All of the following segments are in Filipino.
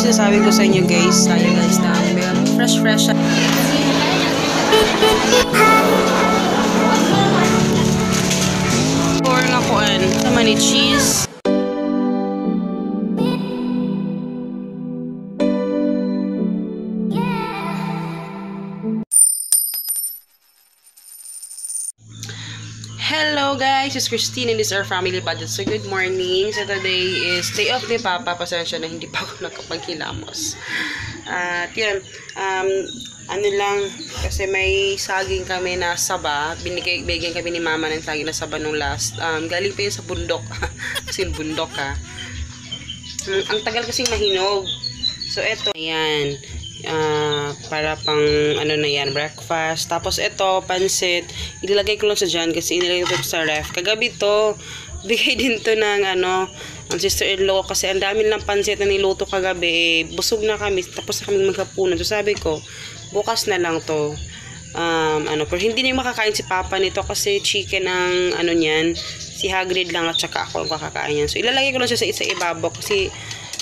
sinasabi ko sa inyo guys. Tayo guys na fresh. Or nga kuan. Sama ni cheese. Hello guys, it's Christine and this is our family budget. So good morning. So today is day off ni Papa. Pasensya na hindi pa ako nakapaghilamos. At yun, ano lang, kasi may saging kami na saba. Binigyan kami ni Mama ng saging na saba nung last. Galing pa yun sa bundok. Kasi bundok ha. Ang tagal kasing mahinog. So eto, ayan. Para pang ano na yan, breakfast. Tapos ito, pansit, ilalagay ko lang sa dyan kasi inilagay ko sa ref. Kagabi to, bigay din to ng ang sister-in-law kasi ang dami lang pansit na niluto kagabi. Busog na kami, tapos na kami maghapunan. So sabi ko, bukas na lang to. Pero hindi na yung makakain si Papa nito kasi chicken ang niyan. Si Hagrid lang at saka ako ang kakakain yan. So ilalagay ko lang siya sa ibabaw kasi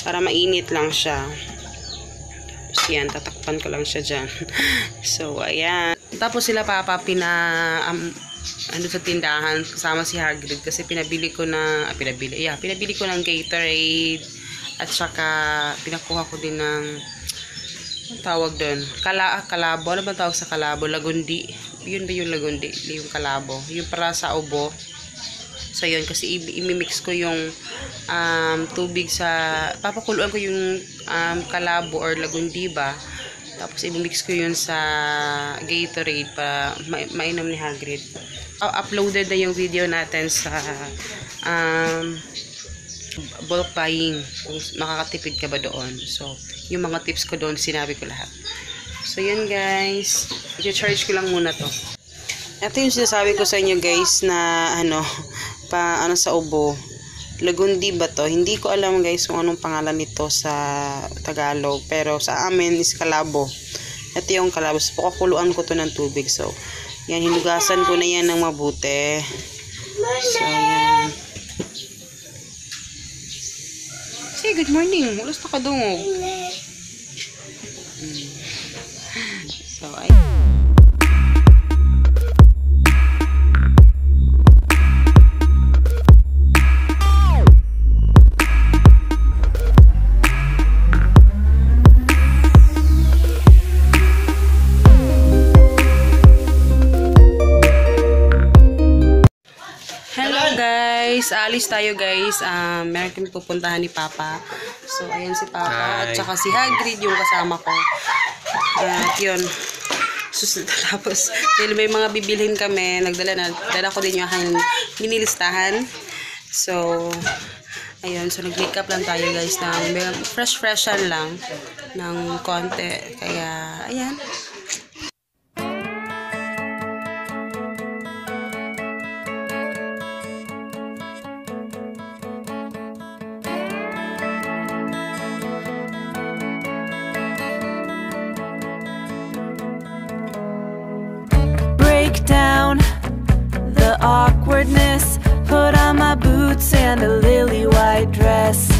para mainit lang siya. Yan, tatakpan ko lang siya dyan. So, ayan. Tapos sila Papa sa tindahan kasama si Hagrid kasi pinabili ko ng Gatorade at saka pinakuha ko din ng tawag doon, kalabo. Ano ba tawag sa kalabo? Lagundi. Yun ba yung lagundi? Yung kalabo. Yung para sa ubo. So, yun. Kasi imimix ko yung tubig sa... Papakuluan ko yung kalabo or lagundi ba. Tapos, imimix ko yun sa Gatorade para mainom ni Hagrid. Uploaded na yung video natin sa bulk buying. Kung makakatipid ka ba doon. So, yung mga tips ko doon, sinabi ko lahat. So, yun guys. I-charge ko lang muna to. Ito yung sinasabi ko sa inyo guys na sa ubo. Lagundi ba to? Hindi ko alam guys kung anong pangalan nito sa Tagalog. Pero sa amin is kalabo. Ito yung kalabo. So, pakukuluan ko to ng tubig. So, yan. Hinugasan ko na yan ng mabuti. So, yan. Say, good morning. Ulas na kadungog. So, ay... Alis tayo guys. Meron kami pupuntahan ni Papa. So, ayan si Papa. At saka si Hagrid yung kasama ko. At yun. Tapos, may mga bibilhin kami. Dala ko din yung minilistahan. So, ayun. So, nag-makeup lang tayo guys. Fresh-freshan lang. Ng konti. Kaya, ayan. Down the awkwardness, put on my boots and a lily white dress.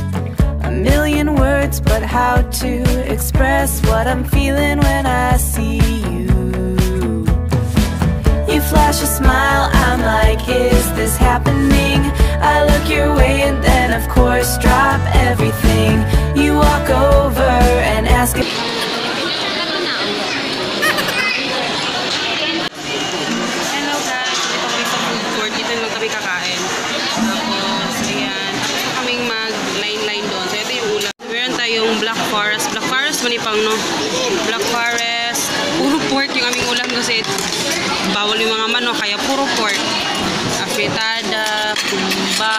A million words, but how to express what I'm feeling when I see you. You flash a smile, I'm like, is this happening? I look your way and then of course drop everything. You walk over and ask if kakain. Tapos, ayan. Tapos kaming mag-line doon. So, ito yung ulam. Meron tayong black forest. Black forest, manipang, no? Black forest. Puro pork yung aming ulam kasi bawal yung mga manok, kaya puro pork. Afritada, kumba,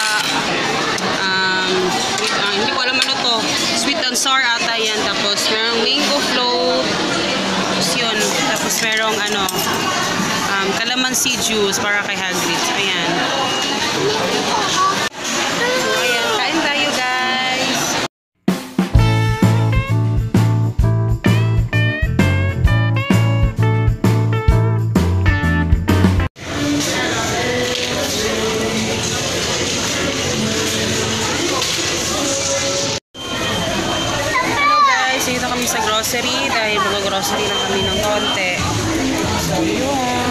hindi ko alam ano to. Sweet and sour ata yan. Tapos, merong mango float. Tapos yun. Tapos, merong calamansi juice para kay Hagrid. So, ayan. So, ayan. Kain tayo, guys. kami sa grocery dahil mag-grocery lang kami ng konti. So, yun.